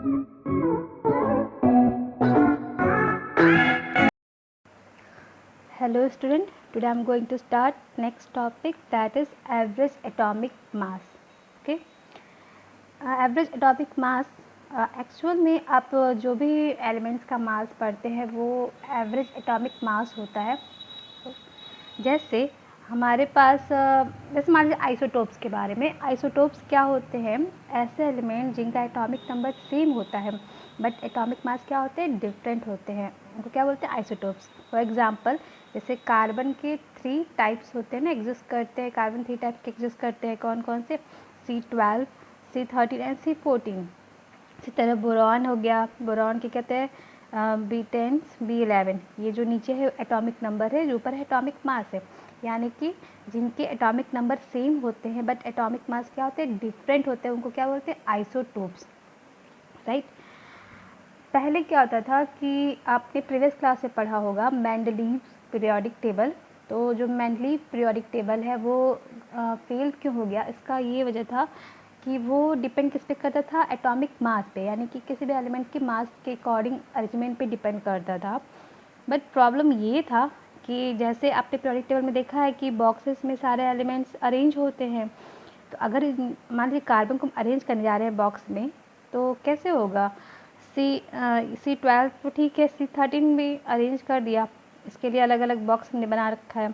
Hello student, today I am going to start next topic, that is average atomic mass. Okay, average atomic mass actual में आप जो भी elements का मास पढ़ते हैं वो एवरेज एटॉमिक मास होता है। जैसे हमारे पास जैसे मान लीजिए आइसोटोप्स के बारे में, आइसोटोप्स क्या होते हैं, ऐसे एलिमेंट जिनका एटॉमिक नंबर सेम होता है बट एटॉमिक मास क्या होते हैं, डिफरेंट होते हैं, उनको क्या बोलते हैं, आइसोटोप्स। फॉर एग्जांपल जैसे कार्बन के 3 टाइप्स होते हैं ना, एग्जिस्ट करते हैं, कार्बन 3 टाइप के एग्जिस्ट करते हैं, कौन कौन से, C12, C13 एंड C14। इसी तरह बोरॉन हो गया, बोरॉन के कहते हैं B10, B11। ये जो नीचे है एटॉमिक नंबर है, जो ऊपर है एटॉमिक मास है, यानी कि जिनके एटॉमिक नंबर सेम होते हैं बट एटॉमिक मास क्या होते हैं, डिफरेंट होते हैं, उनको क्या बोलते हैं, आइसोटोप्स, राइट। पहले क्या होता था कि आपने प्रीवियस क्लास में पढ़ा होगा मेंडलीव पीरियोडिक टेबल। तो जो मेंडलीव पीरियोडिक टेबल है वो फेल क्यों हो गया, इसका ये वजह था कि वो डिपेंड किस पे करता था, एटॉमिक मास पे, यानी कि किसी भी एलिमेंट के मास के अकॉर्डिंग अरेंजमेंट पे डिपेंड करता था। बट प्रॉब्लम ये था कि जैसे आपने पीरियोडिक टेबल में देखा है कि बॉक्सेस में सारे एलिमेंट्स अरेंज होते हैं, तो अगर मान लीजिए कार्बन को हम अरेंज करने जा रहे हैं बॉक्स में, तो कैसे होगा, C12 तो ठीक है, C13 भी अरेंज कर दिया, इसके लिए अलग अलग बॉक्स हमने बना रखा है,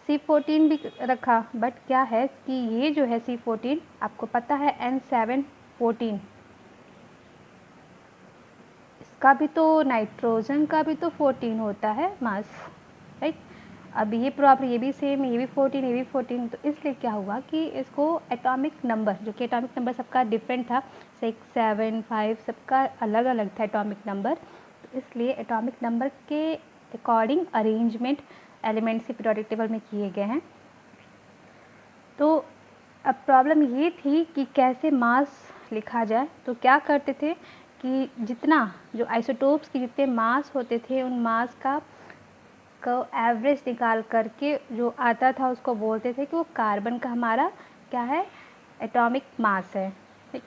C14 भी रखा, बट क्या है कि ये जो है C14 आपको पता है N714, इसका भी तो नाइट्रोजन का भी तो 14 होता है मास, राइट। अब ये प्रॉपर ये भी सेम, ये भी 14, ये भी 14, तो इसलिए क्या हुआ कि इसको एटॉमिक नंबर, जो कि एटॉमिक नंबर सबका डिफरेंट था, 6, 7, 5 सबका अलग अलग था एटॉमिक नंबर, तो इसलिए एटॉमिक नंबर के अकॉर्डिंग अरेंजमेंट एलिमेंट्स के पीरियोडिक टेबल में किए गए हैं। तो अब प्रॉब्लम ये थी कि कैसे मास लिखा जाए, तो क्या करते थे कि जितना जो आइसोटोप्स के जितने मास होते थे उन मास का एवरेज निकाल करके जो आता था उसको बोलते थे कि वो कार्बन का हमारा क्या है, एटॉमिक मास है।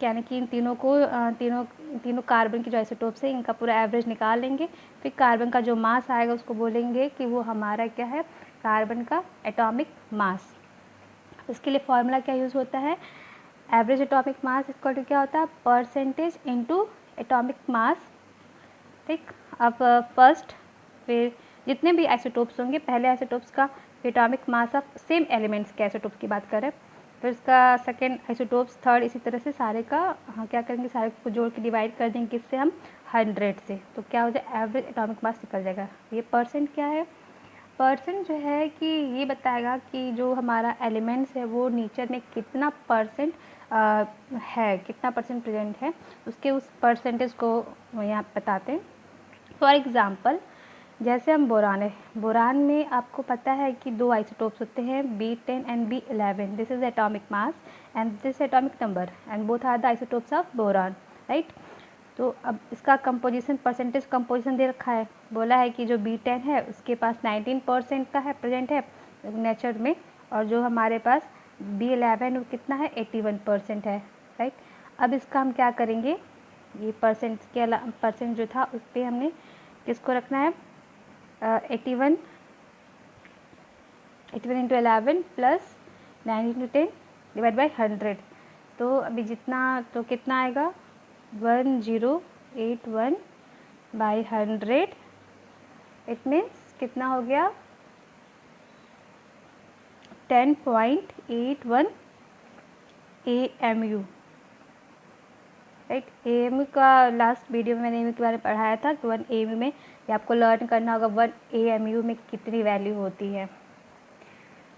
यानी कि इन तीनों को तीनों कार्बन के जो आइसोटोप्स है इनका पूरा एवरेज निकाल लेंगे, फिर कार्बन का जो मास आएगा उसको बोलेंगे कि वो हमारा क्या है, कार्बन का एटॉमिक मास। इसके लिए फॉर्मूला क्या यूज़ होता है, average atomic mass equal to क्या होता है, परसेंटेज इनटू एटॉमिक मास, ठीक। अब फर्स्ट फिर जितने भी आइसोटोप्स होंगे, पहले आइसोटोप्स का atomic mass of same elements के आइसोटोप्स की बात करें, फिर इसका सेकेंड आइसोटोप्स, थर्ड, इसी तरह से सारे का हाँ क्या करेंगे, सारे को जोड़ के डिवाइड कर देंगे किससे, हम 100 से, तो क्या हो जाए, एवरेज एटॉमिक मास निकल जाएगा। ये परसेंट क्या है, परसेंट जो है कि ये बताएगा कि जो हमारा एलिमेंट्स है वो नेचर में कितना परसेंट है, कितना परसेंट प्रेजेंट है, उसके उस परसेंटेज को यहाँ बताते हैं। फॉर एग्ज़ाम्पल जैसे हम बोरान है, बोरान में आपको पता है कि 2 आइसोटोप्स होते हैं, B10 and B11, this is atomic mass and this atomic number and both are the isotopes of boron, right. तो अब इसका कंपोजिशन, परसेंटेज कंपोजिशन दे रखा है, बोला है कि जो B10 है उसके पास 19% का है, प्रेजेंट है नेचर में, और जो हमारे पास B11 वो कितना है, 81% है, राइट। अब इसका हम क्या करेंगे, ये परसेंट के परसेंट जो था उस पर हमने किसको रखना है, 81 into 11 plus 9 into 10 divide by 100, तो अभी जितना, तो कितना आएगा, 1081 बाई 100, इट मीन्स कितना हो गया, 10.81 AMU, राइट। AMU का लास्ट वीडियो में मैंने AMU के बारे में पढ़ाया था कि 1 AMU में, ये आपको लर्न करना होगा 1 AMU में कितनी वैल्यू होती है,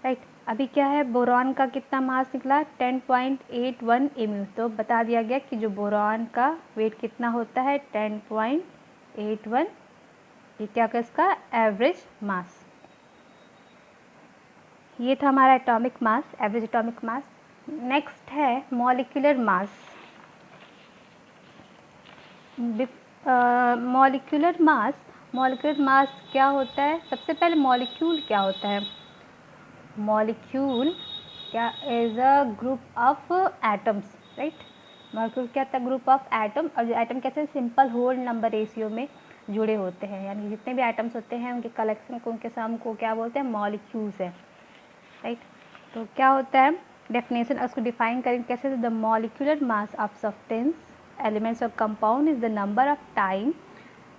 राइट। अभी क्या है, बोरॉन का कितना मास निकला, 10.81 AMU, तो बता दिया गया कि जो बोरॉन का वेट कितना होता है, 10.81, ये क्या होगा इसका एवरेज मास। ये था हमारा atomic mass, average atomic mass. Next है molecular mass. Molecular mass, molecular mass क्या होता है, सबसे पहले मॉलिक्यूल क्या होता है, मॉलिक्यूल क्या is a group of atoms, right. Molecule क्या होता है? ग्रुप ऑफ एटम, और जो एटम कैसे सिंपल होल नंबर रेशियो में जुड़े होते हैं, यानी जितने भी एटम्स होते हैं उनके कलेक्शन को, उनके सम को क्या बोलते हैं? मॉलिक्यूल्स है, राइट। तो क्या होता है डेफिनेशन, उसको डिफाइन करेंगे कैसे? The molecular mass of substance elements of compound is the number of time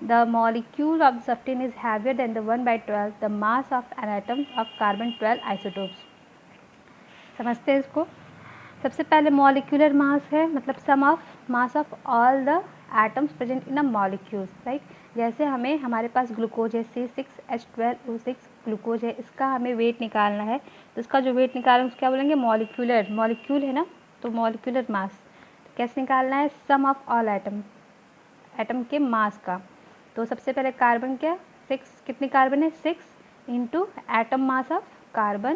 the molecule of substance is heavier than the 1/12 the mass of an atom of carbon 12 isotopes। समझते हैं इसको? सबसे पहले molecular mass है मतलब sum of mass of all the atoms present in a molecules, right. जैसे हमें हमारे पास ग्लूकोज है C6H12O6 ग्लूकोज है, इसका हमें वेट निकालना है, तो इसका जो वेट निकालना है उसको क्या बोलेंगे? मॉलिक्यूलर, मॉलिक्यूल है ना, तो मॉलिक्यूलर मास। तो कैसे निकालना है? सम ऑफ ऑल एटम के मास का। तो सबसे पहले कार्बन क्या 6, कितनी कार्बन है? 6 into atom mass of carbon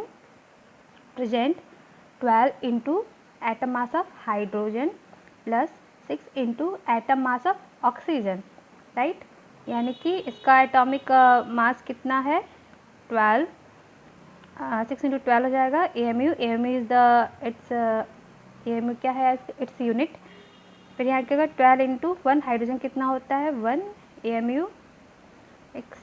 present 12 into atom mass of hydrogen plus 6 into atom mass of oxygen, right. यानी कि इसका एटॉमिक मास कितना है? 12, 6 इंटू 12 हो जाएगा AMU। AMU is the it's AMU क्या है? Its unit. फिर यहाँ क्या 12 इंटू 1 हाइड्रोजन कितना होता है? 1 AMU,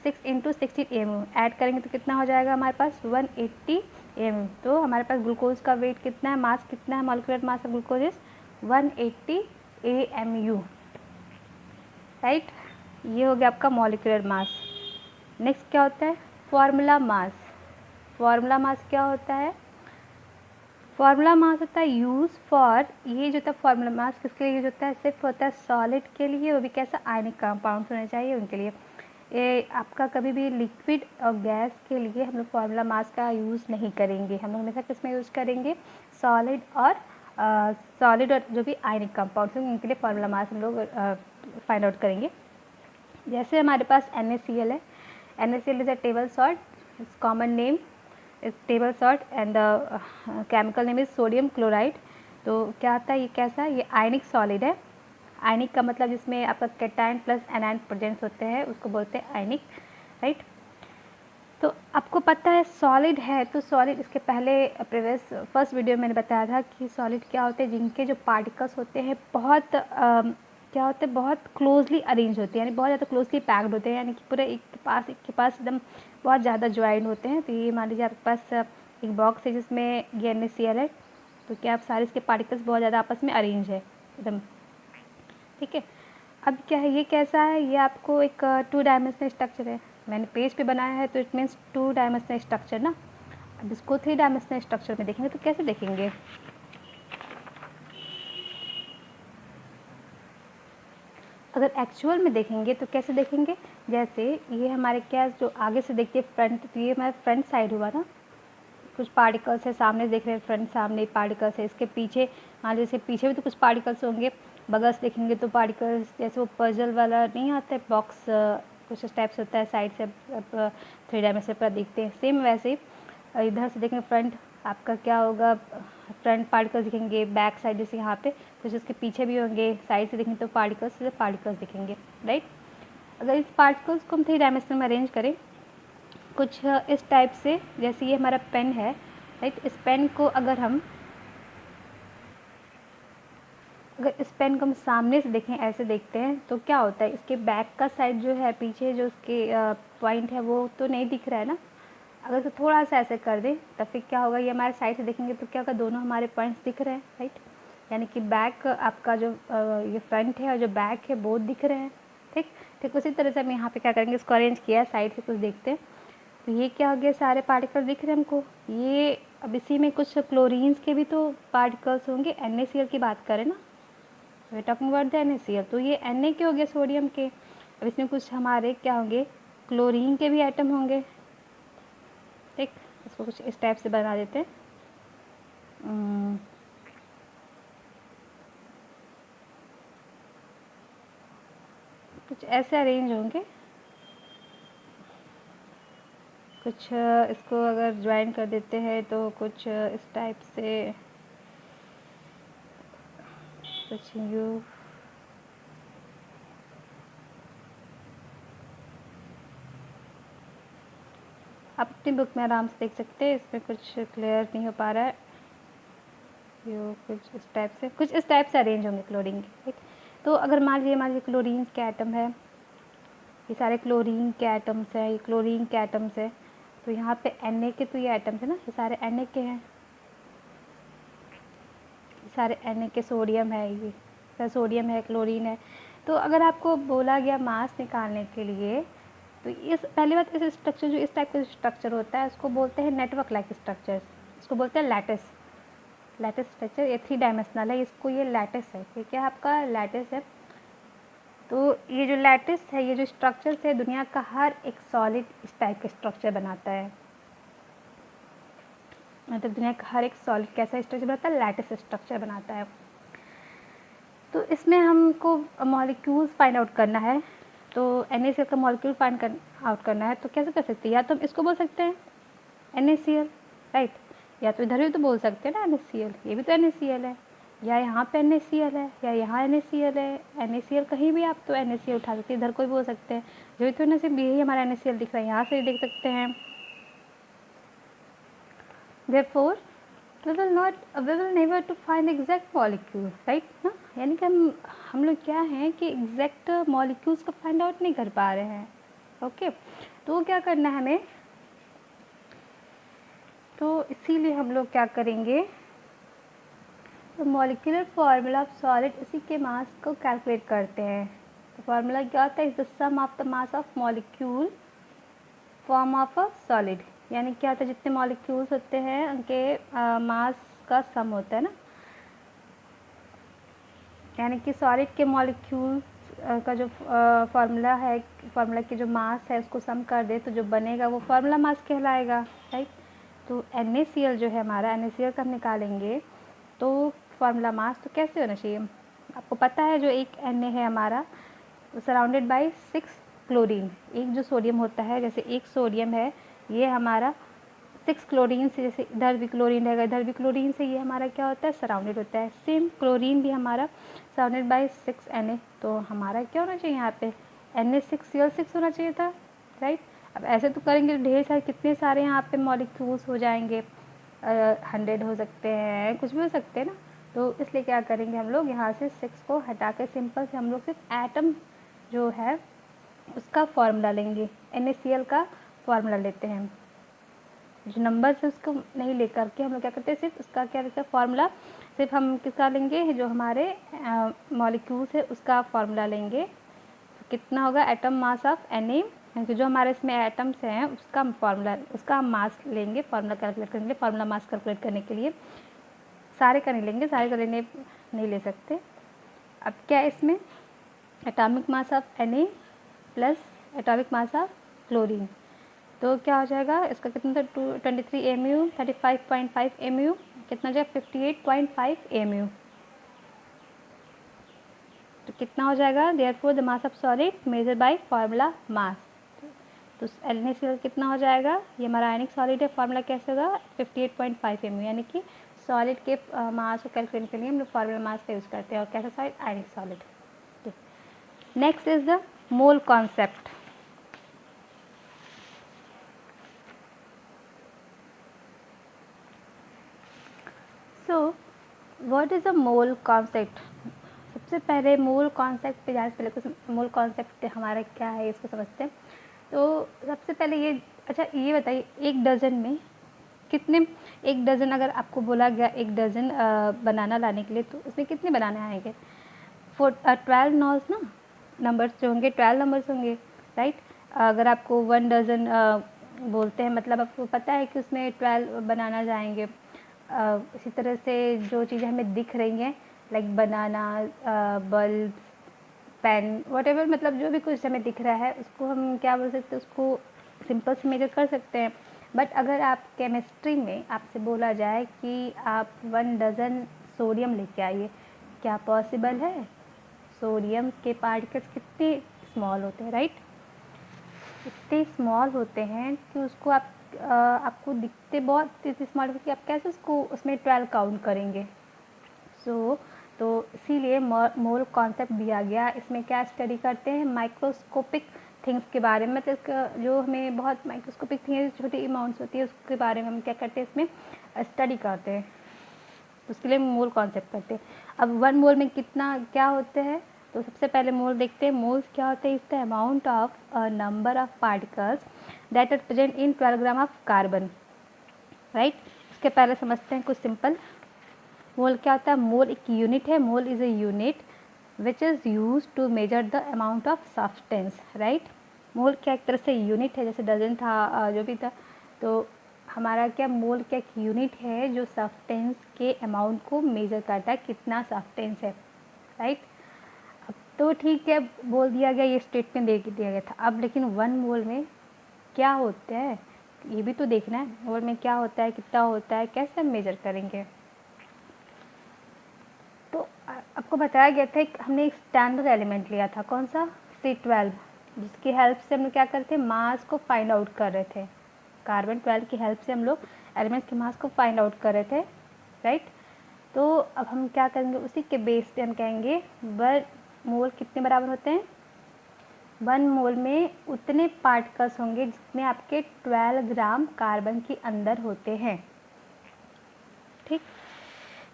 6 इंटू 16 AMU ऐड करेंगे तो कितना हो जाएगा हमारे पास? 180 AMU। तो हमारे पास ग्लूकोज का वेट कितना है? मास कितना है? Molecular mass of glucose is 180 AMU, right. ये हो गया आपका मॉलिक्यूलर मास। नेक्स्ट क्या होता है? Formula mass. फॉर्मूला मास क्या होता है? फॉर्मूला मास होता है यूज़ फॉर, ये जो होता है फॉर्मूला मास किसके लिए यूज होता है? सिर्फ होता है सॉलिड के लिए, वो भी कैसा? आयनिक कंपाउंड्स होने चाहिए उनके लिए। ये आपका कभी भी लिक्विड और गैस के लिए हम लोग फार्मूला मास का यूज़ नहीं करेंगे। हम लोग हमेशा किस में यूज़ करेंगे? सॉलिड और जो भी आयनिक कंपाउंड्स हैं उनके लिए फार्मूला मास हम लोग फाइंड आउट करेंगे। जैसे हमारे पास NaCl है, NaCl is a table salt, it's common name is table salt and the chemical name is sodium chloride. तो क्या आता है? ये कैसा? ये आयनिक सॉलिड है। आयनिक का मतलब जिसमें आपका कैटायन प्लस एनायन प्रेजेंस होते हैं उसको बोलते हैं आयनिक, राइट। तो आपको पता है सॉलिड है, तो सॉलिड इसके पहले प्रीवियस फर्स्ट वीडियो में मैंने बताया था कि सॉलिड क्या होते हैं? जिनके जो पार्टिकल्स होते हैं बहुत क्या होते हैं? बहुत क्लोजली अरेंज होते हैं, यानी बहुत ज़्यादा क्लोजली पैक्ड होते हैं, यानी कि पूरे एक के पास एकदम बहुत ज़्यादा ज्वाइंट होते हैं। तो ये मान लीजिए आपके पास एक बॉक्स है जिसमें ये NaCl है, तो क्या आप सारे इसके पार्टिकल्स बहुत ज़्यादा आपस में अरेंज है एकदम, ठीक है। अब क्या है? ये कैसा है? ये आपको एक 2 डायमेंशनल स्ट्रक्चर है, मैंने पेज पे बनाया है तो इट मीन्स 2 डायमेंशनल स्ट्रक्चर ना। अब इसको 3 डायमेंशनल स्ट्रक्चर में देखेंगे तो कैसे देखेंगे? अगर एक्चुअल में देखेंगे तो कैसे देखेंगे? जैसे ये हमारे क्या जो आगे से देखते हैं फ्रंट, तो ये हमारा फ्रंट साइड हुआ ना, कुछ पार्टिकल्स है सामने देख रहे हैं, फ्रंट सामने पार्टिकल्स है, इसके पीछे मान लीजिए इसके पीछे भी तो कुछ पार्टिकल्स होंगे, बगल से देखेंगे तो पार्टिकल्स जैसे वो पजल वाला नहीं आता है बॉक्स, कुछ टाइप्स होता है साइड से 3 डायमेंशन पर दिखते हैं, सेम वैसे ही इधर से देखेंगे फ्रंट आपका क्या होगा? फ्रंट पार्टिकल्स दिखेंगे, बैक साइड जैसे यहाँ पे कुछ इसके पीछे भी होंगे, साइड से देखेंगे तो पार्टिकल्स दिखेंगे, राइट। अगर इस पार्टिकल्स को हम 3 डायमेंशन में अरेंज करें कुछ इस टाइप से, जैसे ये हमारा पेन है, राइट। इस पेन को अगर इस पेन को हम सामने से देखें, ऐसे देखते हैं तो क्या होता है? इसके बैक का साइड जो है, पीछे जो उसके पॉइंट है वो तो नहीं दिख रहा है ना। अगर तो थोड़ा सा ऐसे कर दें तब फिर क्या होगा? ये हमारे साइड से देखेंगे तो क्या होगा? दोनों हमारे पॉइंट्स दिख रहे हैं, राइट। यानी कि बैक आपका जो ये फ्रंट है और जो बैक है बोथ दिख रहे हैं, ठीक। ठीक उसी तरह से हम यहाँ पे क्या करेंगे? इसको अरेंज किया है, साइड से कुछ देखते हैं तो ये क्या हो गया? सारे पार्टिकल दिख रहे हैं हमको। ये अब इसी में कुछ क्लोरीन्स के भी तो पार्टिकल्स होंगे, NaCl की बात करें ना, वे टॉकिंग अबाउट द NaCl, तो ये Na के हो गए सोडियम के। अब इसमें कुछ हमारे क्या होंगे? क्लोरीन के भी आइटम होंगे, ठीक। इसको कुछ इस टाइप से बना देते हैं, कुछ ऐसे अरेंज होंगे, कुछ इसको अगर ज्वाइन कर देते हैं तो कुछ इस टाइप से, कुछ यू आप अपनी बुक में आराम से देख सकते हैं, इसमें कुछ क्लियर नहीं हो पा रहा है, ये कुछ इस टाइप से अरेंज होंगे क्लोरीन के, ठीक। तो अगर मान लीजिए क्लोरीन के एटम है, ये सारे क्लोरीन के एटम्स हैं, ये क्लोरीन के एटम्स है, तो यहाँ पे Na के तो ये एटम्स है ना, ये सारे Na के हैं, सारे Na के, सोडियम है, ये सोडियम है, क्लोरीन है। तो अगर आपको बोला गया मास निकालने के लिए, तो इस पहली बात, इस स्ट्रक्चर, जो इस टाइप का स्ट्रक्चर होता है उसको बोलते हैं नेटवर्क लाइक स्ट्रक्चर, इसको बोलते हैं लैटिस स्ट्रक्चर। ये 3 डायमेंशनल है, इसको ये लैटिस है, ठीक है, आपका लैटिस है। तो ये जो लैटिस है, ये जो स्ट्रक्चर है, दुनिया का हर एक सॉलिड इस टाइप का स्ट्रक्चर बनाता है, मतलब दुनिया का हर एक सॉलिड कैसा स्ट्रक्चर बनाता है, लैटिस स्ट्रक्चर बनाता है। तो इसमें हमको मॉलिक्यूल्स फाइंड आउट करना है, तो NaCl का मॉलिक्यूल फाइंड आउट करना है, तो कैसे कर सकते हैं, या तो हम इसको बोल सकते हैं NaCl, राइट, या तो इधर भी तो बोल सकते हैं ना NaCl, ये भी तो NaCl है, या यहाँ पे NaCl है, या यहाँ NaCl है, NaCl कहीं भी आप तो NaCl उठा सकते हैं, इधर कोई बोल सकते हैं, जो तो ना सिर्फ यही हमारा NaCl दिख रहा है, यहाँ से देख सकते हैं। Therefore we will never to find exact molecule, right ना, यानी कि हम लोग क्या हैं कि एग्जैक्ट मॉलिक्यूल्स को फाइंड आउट नहीं कर पा रहे हैं, ओके। तो क्या करना है हमें, तो इसीलिए हम लोग क्या करेंगे, तो मॉलिक्यूलर फार्मूला ऑफ सॉलिड, इसी के मास को कैलकुलेट करते हैं। तो फार्मूला क्या होता है, is the sum of the mass of molecule form of a solid, यानी क्या होता है, जितने मॉलिक्यूल्स होते हैं उनके मास का सम होता है ना, यानी कि सॉलिड के मॉलिक्यूल का जो फार्मूला है, फार्मूला की जो मास है उसको सम कर दे तो जो बनेगा वो फार्मूला मास कहलाएगा, राइट। तो NaCl जो है हमारा, NaCl का हम निकालेंगे तो फार्मूला मास तो कैसे होना चाहिए, आपको पता है, जो एक Na है हमारा सराउंडेड बाय 6 क्लोरीन, एक जो सोडियम होता है, जैसे एक सोडियम है, ये हमारा 6 क्लोरीन से, जैसे इधर भी क्लोरीन रहेगा, इधर भी क्लोरीन से, ये हमारा क्या होता है, सराउंडेड होता है। सेम क्लोरीन भी हमारा सराउंडेड बाय 6 Na, तो हमारा क्या होना चाहिए यहाँ पे, Na6Cl6 होना चाहिए था, राइट। अब ऐसे तो करेंगे ढेर सारे, कितने सारे यहाँ पे मॉलिक्यूल्स हो जाएंगे, 100 हो सकते हैं, कुछ भी हो सकते हैं ना। तो इसलिए क्या करेंगे हम लोग, यहाँ से 6 को हटा के सिंपल से हम लोग सिर्फ एटम जो है उसका फार्मूला लेंगे, NaCl का फार्मूला लेते हैं, जो नंबर से उसको नहीं लेकर के हम लोग क्या करते हैं, सिर्फ उसका क्या रहता है फार्मूला, सिर्फ हम किसका लेंगे, जो हमारे मॉलिक्यूल्स है उसका फार्मूला लेंगे। तो कितना होगा, एटम मास ऑफ Na, क्योंकि जो हमारे इसमें एटम्स हैं उसका फार्मूला, उसका हम मास लेंगे फार्मूला कैलकुलेट करने के लिए, फार्मूला मास कैलकुलेट करने के लिए। सारे का नहीं लेंगे, सारे का लेने नहीं ले सकते। अब क्या है इसमें, atomic mass of Na plus atomic mass of chlorine, तो क्या हो जाएगा, इसका कितना था, 23 mu, 35.5 mu, कितना हो जाएगा, 58.5 mu, तो कितना हो जाएगा, therefore the mass of solid measure by formula mass. तो NaCl कितना हो जाएगा, ये हमारा आयनिक सॉलिड है, फार्मूला कैसे होगा, 58.5 mu, यानी कि सॉलिड के मास को कैलकुलेट करने के लिए हम लोग फार्मूला मास का यूज़ करते हैं, और कैसा solid, ionic solid. Next is the mole concept. So what is a mole concept, सबसे पहले मोल कॉन्सेप्ट पे जाने से पहले कुछ मोल कॉन्सेप्ट हमारा क्या है इसको समझते हैं। तो सबसे पहले ये, अच्छा ये बताइए, एक डज़न में कितने, एक डज़न अगर आपको बोला गया एक डज़न बनाना लाने के लिए, तो उसमें कितने बनाने आएंगे, 12 नॉल्स ना, नंबर्स जो होंगे 12 नंबर्स होंगे, राइट। अगर आपको 1 डज़न बोलते हैं, मतलब आपको पता है कि उसमें 12 बनाना जाएंगे। इसी तरह से जो चीज़ें हमें दिख रही हैं, लाइक बनाना, बल्ब, पेन, वॉटेवर, मतलब जो भी कुछ हमें दिख रहा है उसको हम क्या बोल सकते हैं, उसको सिंपल से मेजर कर सकते हैं। बट अगर आप केमिस्ट्री में आपसे बोला जाए कि आप 1 डज़न सोडियम लेके आइए, क्या पॉसिबल है, सोडियम के पार्टिकल्स कितने स्मॉल होते हैं, राइट, इतने स्मॉल होते हैं कि उसको आपको दिखते बहुत इतने स्मॉल कि आप कैसे उसको उसमें 12 काउंट करेंगे। तो इसीलिए मोल कॉन्सेप्ट दिया गया। इसमें क्या स्टडी करते हैं, माइक्रोस्कोपिक थिंग्स के बारे में, मतलब जो हमें बहुत माइक्रोस्कोपिक थिंग्स, छोटी अमाउंट्स होती है उसके बारे में हम क्या करते हैं, इसमें स्टडी करते हैं। उसके लिए मोल कॉन्सेप्ट करते हैं। अब 1 मोल में कितना क्या होते हैं, तो सबसे पहले मोल देखते हैं। मोल्स क्या होते हैं, is the amount of a number of particles that are present in 12 gram of carbon, right. इसके पहले समझते हैं कुछ सिंपल। मोल क्या होता है, मोल एक यूनिट है, mole is a unit which is use to measure the amount of substance, right. Mole क्या एक तरह से यूनिट है, जैसे डजन था जो भी था, तो हमारा क्या मोल क्या एक यूनिट है जो सब्सटेंस के अमाउंट को मेजर करता है, कितना सब्सटेंस है, राइट। अब तो ठीक है, बोल दिया गया, ये स्टेटमेंट दे दिया गया था। अब लेकिन 1 मोल में क्या होता है ये भी तो देखना है। मोल में क्या होता है, कितना होता है, कैसे हम मेजर करेंगे। तो आपको बताया गया था हमने एक स्टैंडर्ड एलिमेंट लिया था, कौन सा, C12, जिसकी हेल्प से हम लोग क्या करते थे, मास को फाइंड आउट कर रहे थे। कार्बन 12 की हेल्प से हम लोग एलिमेंट्स के मास को फाइंड आउट कर रहे थे, राइट। तो अब हम क्या करेंगे, उसी के बेस पे हम कहेंगे 1 मोल कितने बराबर होते हैं, 1 मोल में उतने पार्टिकल्स होंगे जितने आपके 12 ग्राम कार्बन के अंदर होते हैं, ठीक।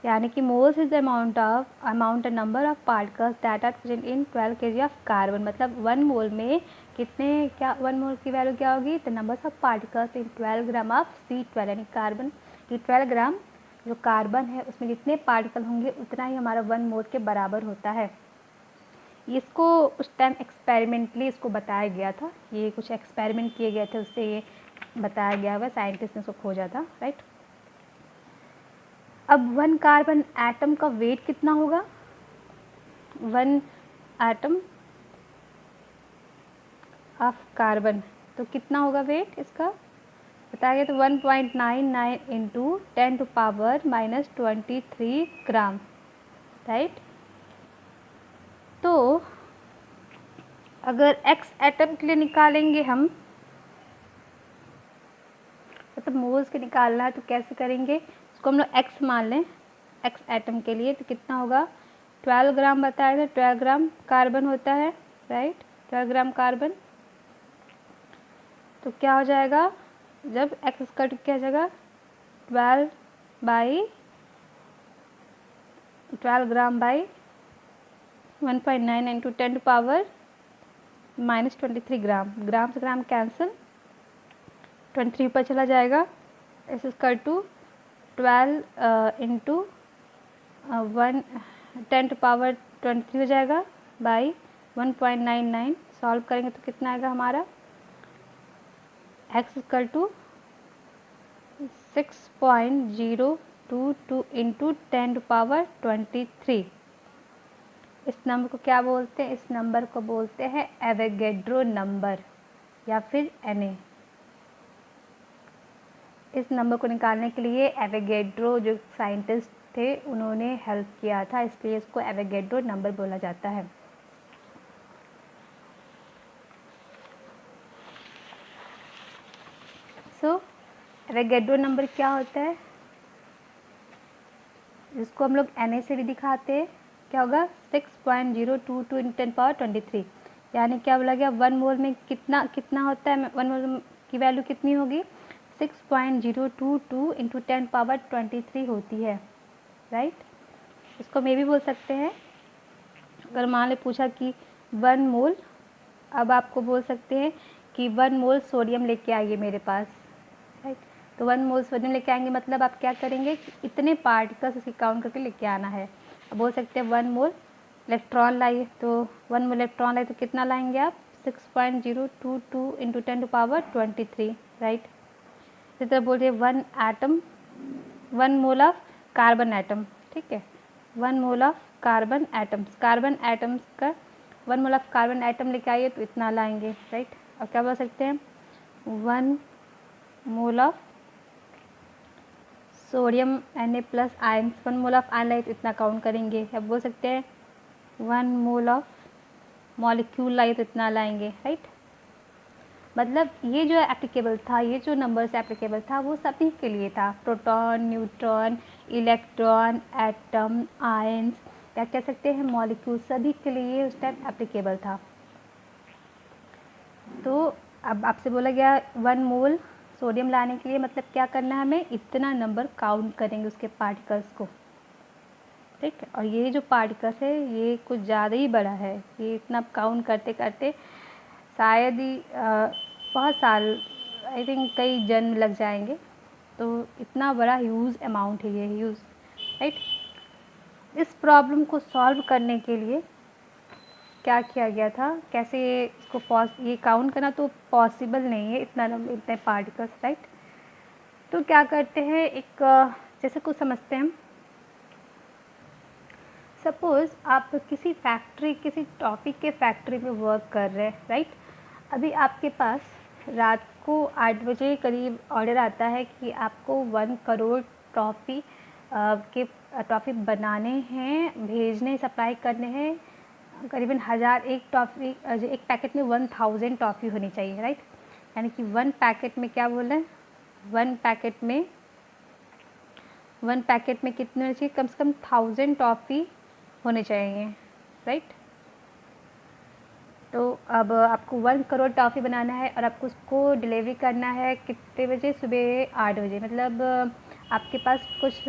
यानी कि moles is the amount number of particles that are present in 12 kg of carbon. मतलब 1 मोल में कितने, क्या 1 मोल की वैल्यू क्या होगी, the number of particles in 12 gram of C12, यानी कार्बन की 12 ग्राम जो कार्बन है उसमें जितने पार्टिकल होंगे उतना ही हमारा 1 मोल के बराबर होता है। इसको उस टाइम एक्सपेरिमेंटली इसको बताया गया था, ये कुछ एक्सपेरिमेंट किए गए थे, उससे ये बताया गया हुआ, साइंटिस्ट ने इसको खोजा था, राइट। अब 1 कार्बन एटम का वेट कितना होगा, 1 एटम ऑफ कार्बन, तो कितना होगा वेट इसका बताया गया, तो 1.99 into 10 to power -23 gram, right. तो अगर x एटम के लिए निकालेंगे हम, मतलब मोल्स के निकालना है तो कैसे करेंगे, इसको हम लोग x मान लें, x एटम के लिए, तो कितना होगा, 12 ग्राम बताया था, 12 ग्राम कार्बन होता है, राइट, 12 ग्राम कार्बन। तो क्या हो जाएगा, जब x कट क्या हो जाएगा, 12 gram by 1.9 into 10 to power -23 gram, gram से ग्राम कैंसिल, 23 ऊपर चला जाएगा, इस equal to 12 into 10 to power 23 हो जाएगा बाई 1.99, सॉल्व करेंगे तो कितना आएगा हमारा, x equal to 6.022 into 10 to power 23। इस नंबर को क्या बोलते हैं, इस नंबर को बोलते हैं एवोगैड्रो नंबर या फिर Na। इस नंबर को निकालने के लिए एवोगैड्रो जो साइंटिस्ट थे उन्होंने हेल्प किया था, इसलिए इसको एवोगैड्रो नंबर बोला जाता है। सो एवोगैड्रो नंबर क्या होता है, जिसको हम लोग Na से भी दिखाते हैं, क्या होगा 6.022 इंटू 10 पावर 23, यानी क्या बोला गया, 1 मोल में कितना कितना होता है, 1 मोल की वैल्यू कितनी होगी, 6.022 इंटू 10 पावर 23 होती है, राइट। इसको मैं भी बोल सकते हैं, अगर मान ले पूछा कि 1 मोल, अब आपको बोल सकते हैं कि 1 मोल सोडियम लेके आइए मेरे पास, राइट। तो 1 मोल सोडियम लेके आएंगे, मतलब आप क्या करेंगे, इतने पार्टिकल्स उसकी काउंट करके लेके आना है। अब बोल सकते हैं 1 मोल इलेक्ट्रॉन लाइए, तो 1 मोल इलेक्ट्रॉन लाइए तो कितना लाएंगे आप, 6.022 इंटू 10 टू पावर 23, राइट। इसी तरह बोलिए 1 atom, 1 mole of carbon atom, ठीक है, 1 mole of carbon atoms, carbon atoms का 1 मोल ऑफ कार्बन एटम लेके आइए तो इतना लाएंगे, राइट। अब क्या बोल सकते हैं, 1 mole of sodium Na plus ion, 1 mole of ion लाइए तो इतना काउंट करेंगे। अब बोल सकते हैं 1 मोल ऑफ मॉलिक्यूल लाइए तो इतना लाएंगे, राइट। मतलब ये जो एप्लीकेबल था, ये जो नंबर से एप्लीकेबल था वो सभी के लिए था, proton, neutron, electron, atom, ions, या कह सकते हैं मॉलिक्यूल, सभी के लिए उस टाइम एप्लीकेबल था। तो अब आपसे बोला गया 1 मोल सोडियम लाने के लिए मतलब क्या करना है, हमें इतना नंबर काउंट करेंगे उसके पार्टिकल्स को, ठीक है। और ये जो पार्टिकल्स है ये कुछ ज़्यादा ही बड़ा है, ये इतना काउंट करते करते शायद ही बहुत साल, आई थिंक कई जन्म लग जाएंगे। तो इतना बड़ा ह्यूज अमाउंट है ये, ह्यूज, राइट। इस प्रॉब्लम को सॉल्व करने के लिए क्या किया गया था, कैसे इसको ये काउंट करना तो पॉसिबल नहीं है इतने पार्टिकल्स, राइट। तो क्या करते हैं, एक जैसे कुछ समझते हैं हम। सपोज़ आप किसी फैक्ट्री, किसी टॉपिक के फैक्ट्री में वर्क कर रहे हैं, राइट। अभी आपके पास रात को 8 बजे करीब ऑर्डर आता है कि आपको 1 करोड़ टॉफ़ी के टॉफ़ी बनाने हैं, भेजने, सप्लाई करने हैं। करीबन 1000 एक टॉफ़ी, एक पैकेट में 1000 टॉफ़ी होनी चाहिए, राइट। यानी कि 1 पैकेट में क्या बोल रहे हैं, 1 पैकेट में कितने होने चाहिए, कम से कम 1000 टॉफ़ी होने चाहिए, राइट। तो अब आपको 1 करोड़ टॉफ़ी बनाना है और आपको उसको डिलीवरी करना है कितने बजे, सुबह 8 बजे। मतलब आपके पास कुछ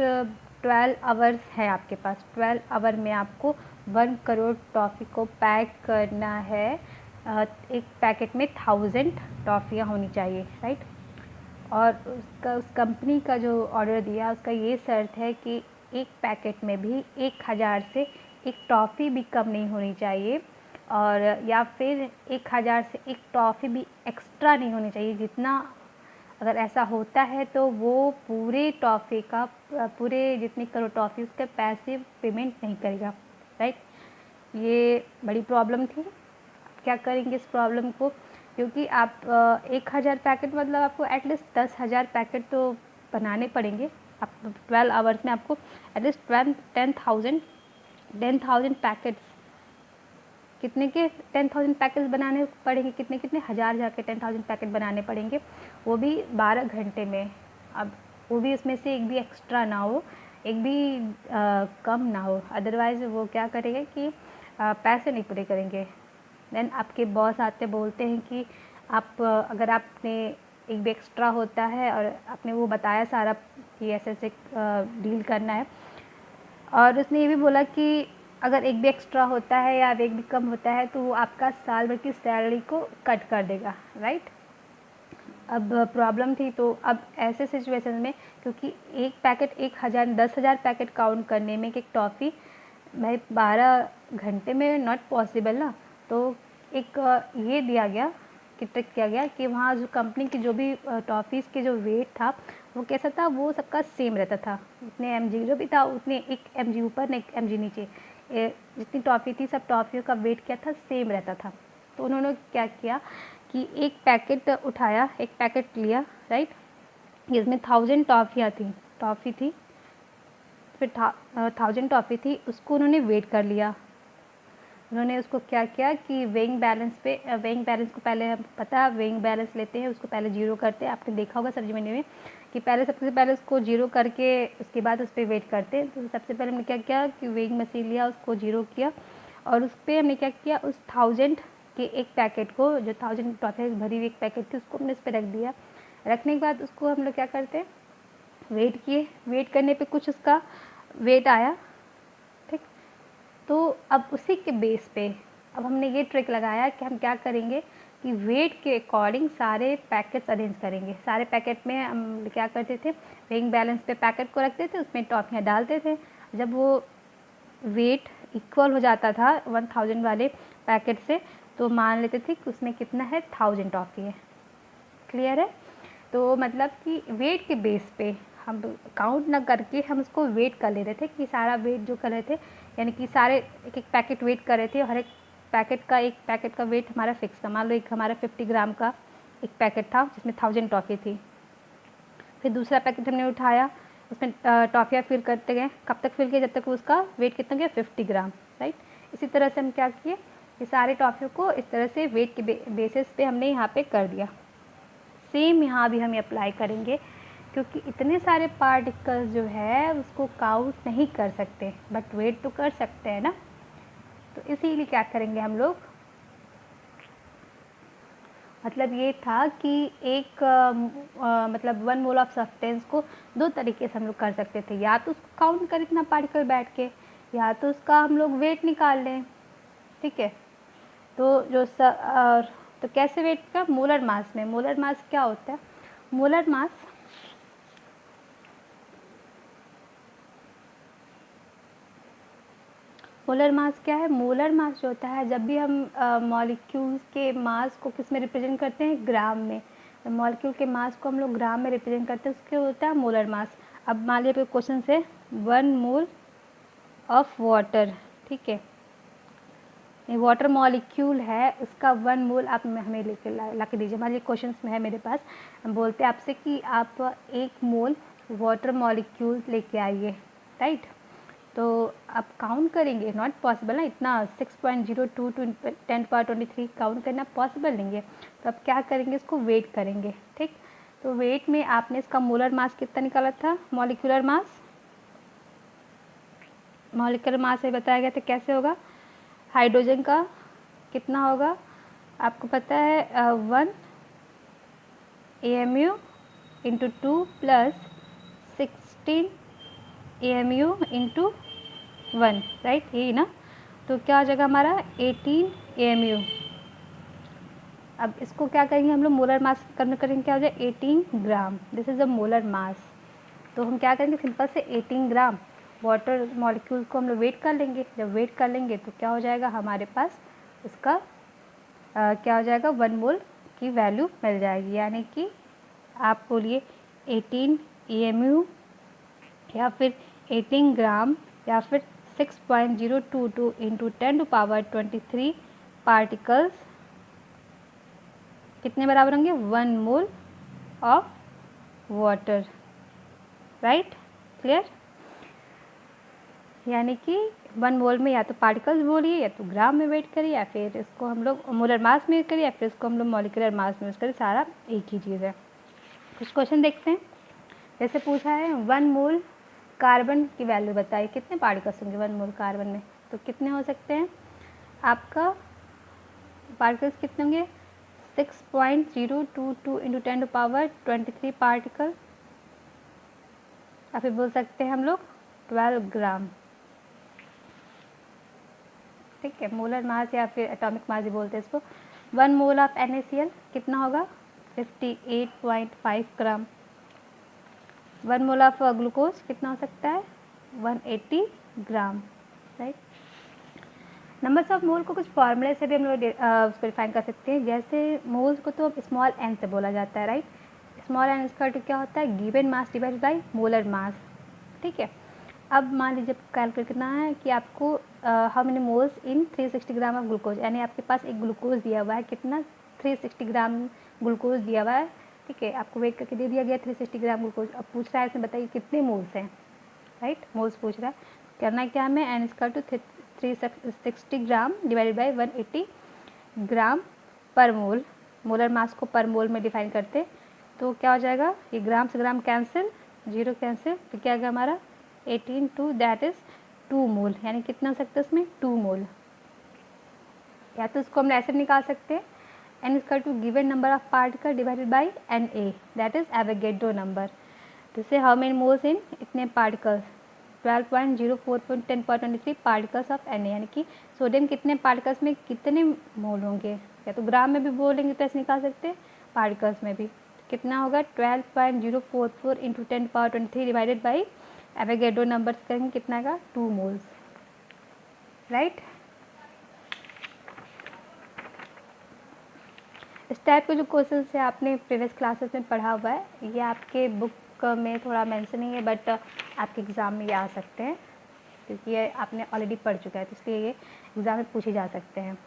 12 आवर्स है, आपके पास 12 आवर में आपको 1 करोड़ टॉफ़ी को पैक करना है। एक पैकेट में 1000 टॉफ़ियाँ होनी चाहिए, राइट। और उस कंपनी का जो ऑर्डर दिया उसका ये शर्त है कि एक पैकेट में भी 1000 से एक टॉफ़ी भी कम नहीं होनी चाहिए, और या फिर 1000 से एक टॉफ़ी भी एक्स्ट्रा नहीं होनी चाहिए। जितना अगर ऐसा होता है तो वो पूरे टॉफ़ी का, पूरे जितनी करोड़ टॉफ़ी उसके पैसे पेमेंट नहीं करेगा, राइट। ये बड़ी प्रॉब्लम थी। क्या करेंगे इस प्रॉब्लम को, क्योंकि आप 1000 पैकेट मतलब आपको एटलीस्ट 10,000 पैकेट तो बनाने पड़ेंगे। आप 12 आवर्स में आपको एटलीस्ट 10,000 पैकेट्स, कितने के 10,000 पैकेट्स बनाने पड़ेंगे, कितने कितने हज़ार के 10,000 पैकेट बनाने पड़ेंगे, वो भी 12 घंटे में। अब वो भी उसमें से एक भी एक्स्ट्रा ना हो, एक भी कम ना हो, अदरवाइज़ वो क्या करेंगे कि पैसे नहीं पूरे करेंगे। देन आपके बॉस आते बोलते हैं कि आप अगर आपने एक भी एक्स्ट्रा होता है और आपने वो बताया सारा कि ऐसे ऐसे डील करना है, और उसने ये भी बोला कि अगर एक भी एक्स्ट्रा होता है या एक भी कम होता है तो वो आपका साल भर की सैलरी को कट कर देगा, राइट। अब प्रॉब्लम थी। तो अब ऐसे सिचुएशन में, क्योंकि एक पैकेट 10,000 पैकेट काउंट करने में एक टॉफ़ी भाई 12 घंटे में नॉट पॉसिबल ना। तो एक ये दिया गया कि ट्रिक किया गया कि वहाँ जो कंपनी की जो भी टॉफ़ीज़ के जो वेट था वो कैसा था, वो सबका सेम रहता था। जितने mg जो भी था उतने, एक mg ऊपर न एक mg नीचे, जितनी टॉफ़ी थी सब टॉफ़ियों का वेट क्या था, सेम रहता था। तो उन्होंने क्या किया कि एक पैकेट उठाया, एक पैकेट लिया, राइट, जिसमें 1000 टॉफ़ी थी, फिर 1000 टॉफ़ी थी, उसको उन्होंने वेट कर लिया। उन्होंने उसको क्या किया कि वेइंग बैलेंस को पहले, हम पता वेइंग बैलेंस लेते हैं, उसको पहले जीरो करते हैं। आपने देखा होगा सब्जी मंडी में कि पहले सबसे पहले उसको जीरो करके उसके बाद उस पर वेट करते हैं। तो सबसे पहले हमने क्या किया कि वेइंग मशीन लिया, उसको जीरो किया, और उस पर हमने क्या किया, उस 1000 के एक पैकेट को, जो 1000 टॉफ़ी भरी हुई एक पैकेट थी, उसको हमने उस पर रख दिया। रखने के बाद उसको हम लोग क्या करते हैं, वेट किए। वेट करने पे कुछ उसका वेट आया, ठीक। तो अब उसी के बेस पे अब हमने ये ट्रिक लगाया कि हम क्या करेंगे कि वेट के अकॉर्डिंग सारे पैकेट्स अरेंज करेंगे। सारे पैकेट में हम क्या करते थे, वेइंग बैलेंस पे पैकेट को रखते थे, उसमें टॉफ़ियाँ डालते थे। जब वो वेट इक्वल हो जाता था 1000 वाले पैकेट से, तो मान लेते थे कि उसमें कितना है, 1000 टॉफ़ी है। क्लियर है। तो मतलब कि वेट के बेस पे हम काउंट ना करके हम उसको वेट कर ले रहे थे कि सारा वेट जो कर रहे थे, यानी कि सारे एक एक पैकेट वेट कर रहे थे, हर एक पैकेट का वेट हमारा फिक्स था। मान लो एक हमारा 50 ग्राम का एक पैकेट था जिसमें 1000 टॉफ़ी थी। फिर दूसरा पैकेट हमने उठाया, उसमें टॉफ़ियाँ फिल करते गए, कब तक फिल किया, जब तक उसका वेट कितना गया, 50 ग्राम, राइट। इसी तरह से हम क्या किए कि सारे टॉफ़ियों को इस तरह से वेट के बेसिस पे हमने यहाँ पे कर दिया। सेम यहाँ भी हम अप्लाई करेंगे, क्योंकि इतने सारे पार्टिकल्स जो है उसको काउंट नहीं कर सकते, बट वेट तो कर सकते हैं ना। तो इसीलिए क्या करेंगे हम लोग, मतलब ये था कि एक मतलब 1 मोल ऑफ सब्सटेंस को 2 तरीके से हम लोग कर सकते थे। या तो उसको काउंट करें इतना पार्टिकल बैठ के, या तो उसका हम लोग वेट निकाल लें, ठीक है। तो तो कैसे वेट का, मोलर मास में। मोलर मास क्या होता है, मोलर मास मोलर मास क्या है, मोलर मास जो होता है, जब भी हम मॉलिक्यूल्स के मास को किस में रिप्रेजेंट करते हैं, ग्राम में। मॉलिक्यूल के मास को हम लोग ग्राम में रिप्रेजेंट करते हैं, उसके होता है मोलर मास। अब मान लीजिए क्वेश्चन से 1 मोल ऑफ वाटर, ठीक है, ये वाटर मॉलिक्यूल है, उसका 1 मोल आप हमें लेके ला के दीजिए। मान लीजिए क्वेश्चन में है मेरे पास, हम बोलते हैं आपसे कि आप 1 मोल वाटर मॉलिक्यूल लेके आइए, राइट। तो आप काउंट करेंगे, नॉट पॉसिबल ना, इतना 6.02 टू 10⁻23 काउंट करना पॉसिबल नहीं है। तो आप क्या करेंगे, इसको वेट करेंगे, ठीक। तो वेट में आपने इसका मोलर मास कितना निकाला था, मॉलिक्यूलर मास, मॉलिक्यूलर मास से बताया गया था कैसे होगा। हाइड्रोजन का कितना होगा, आपको पता है 1 AMU into 2 plus 16 AMU into 1, right, यही ना। तो क्या हो जाएगा हमारा 18 AMU। अब इसको क्या करेंगे हम लोग, मोलर मास करेंगे, क्या हो जाए 18 gram, this is a molar mass. तो हम क्या करेंगे, सिंपल से 18 ग्राम वाटर मॉलिक्यूल को हम लोग वेट कर लेंगे। जब वेट कर लेंगे तो क्या हो जाएगा हमारे पास, उसका क्या हो जाएगा, 1 मोल की वैल्यू मिल जाएगी। यानी कि आप बोलिए 18 AMU या फिर 18 ग्राम या फिर 6.022 इंटू 10⁻23 पार्टिकल्स कितने बराबर होंगे, 1 mole of water, right, clear. यानी कि 1 मोल में या तो पार्टिकल्स बोलिए या तो ग्राम में वेट करिए, या फिर इसको हम लोग मोलर मास में यूज़ करिए, या फिर इसको हम लोग मॉलिक्यूलर मास में यूज़ करिए, सारा एक ही चीज़ है। कुछ क्वेश्चन देखते हैं। जैसे पूछा है 1 मोल कार्बन की वैल्यू बताइए, कितने पार्टिकल्स होंगे 1 मोल कार्बन में। तो कितने हो सकते हैं, आपका पार्टिकल्स कितने होंगे, 6.022 इंटू 10⁻23 पार्टिकल, या फिर बोल सकते हैं हम लोग 12 ग्राम, ठीक है। मोलर मास या फिर एटॉमिक मास भी बोलते हैं इसको। 1 मोल ऑफ NaCl कितना होगा, 58.5 ग्राम। 1 मोल ऑफ ग्लूकोज कितना हो सकता है, 180 ग्राम, राइट। नंबर्स ऑफ मोल को कुछ फॉर्मूले से भी हम लोग उसको डिफाइन कर सकते हैं। जैसे मोल्स को तो स्मॉल n से बोला जाता है, राइट। स्मॉल n इसका टू क्या होता है, given mass divided by molar mass, ठीक है। अब मान लीजिए कैलकुलेट करना है कि आपको how many moles in 360 gram of glucose, यानी आपके पास एक ग्लूकोज दिया हुआ है, कितना 360 ग्राम ग्लूकोज दिया हुआ है, ठीक है। आपको वेट करके दे दिया गया 360 ग्राम ग्लूकोज। अब पूछ रहा है इसमें बताइए कितने मोल्स हैं, राइट, मोल्स पूछ रहा है। करना क्या हमें, n इसका टू 360 ग्राम डिवाइडेड बाई 180 ग्राम पर मोल, मोलर मास को पर मोल में डिफाइन करते। तो क्या हो जाएगा, ये ग्राम से ग्राम कैंसिल, 0 कैंसिल, तो क्या आएगा हमारा 18 टू दैट इज़ 2 मोल, यानी कितना हो सकता है इसमें 2 मोल। या तो इसको हम ऐसे निकाल सकते हैं, n equal to given number of particle divided by Na, that is Avogadro number. जैसे हाउ मेनी मोल्स इन इतने पार्टिकल्स, 12.04.10⁻23 पार्टिकल्स ऑफ Na, यानी कि सोडियम कितने पार्टिकल्स में कितने मोल होंगे, या तो ग्राम में भी बोलेंगे तो ऐसे निकाल सकते हैं, पार्टिकल्स में भी। कितना होगा 12.044 into 10⁻23 divided by Avogadro number करेंगे, कितना आएगा 2 मोल्स, राइट। इस टाइप के जो क्वेश्चन है आपने प्रीवियस क्लासेस में पढ़ा हुआ है, ये आपके बुक में थोड़ा मेंशन नहीं है, बट आपके एग्ज़ाम में ये आ सकते हैं, क्योंकि ये आपने ऑलरेडी पढ़ चुका है, तो इसलिए ये एग्ज़ाम में पूछे जा सकते हैं।